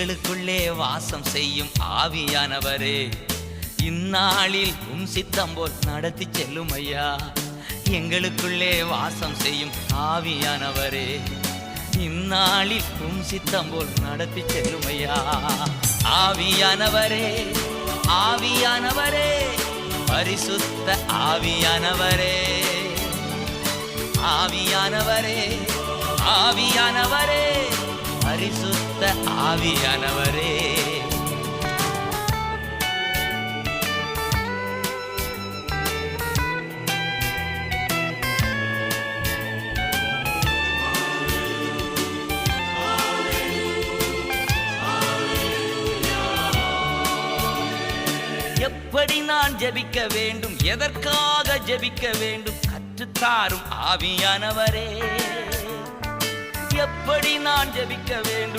எங்களுக்குள்ளே வாசம் செய்யும் ஆவியானவரே, இந்நாளில் உம் சித்தம் போல் நடத்தி செல்லும் ஐயா. எங்களுக்குள்ளே வாசம் செய்யும் ஆவியானவரே, இந்நாளில் உம் சித்தம் போல் நடத்தி செல்லும் ஐயா. ஆவியானவரே, ஆவியானவரே, பரிசுத்த ஆவியானவரே, ஆவியானவரே, ஆவியானவரே, பரிசுத்த ஆவியானவரே. எப்படி நான் ஜெபிக்க வேண்டும், எதற்காக ஜெபிக்க வேண்டும் கற்றுத்தாரும் ஆவியானவரே. எப்படி நான் ஜெபிக்க வேண்டும்,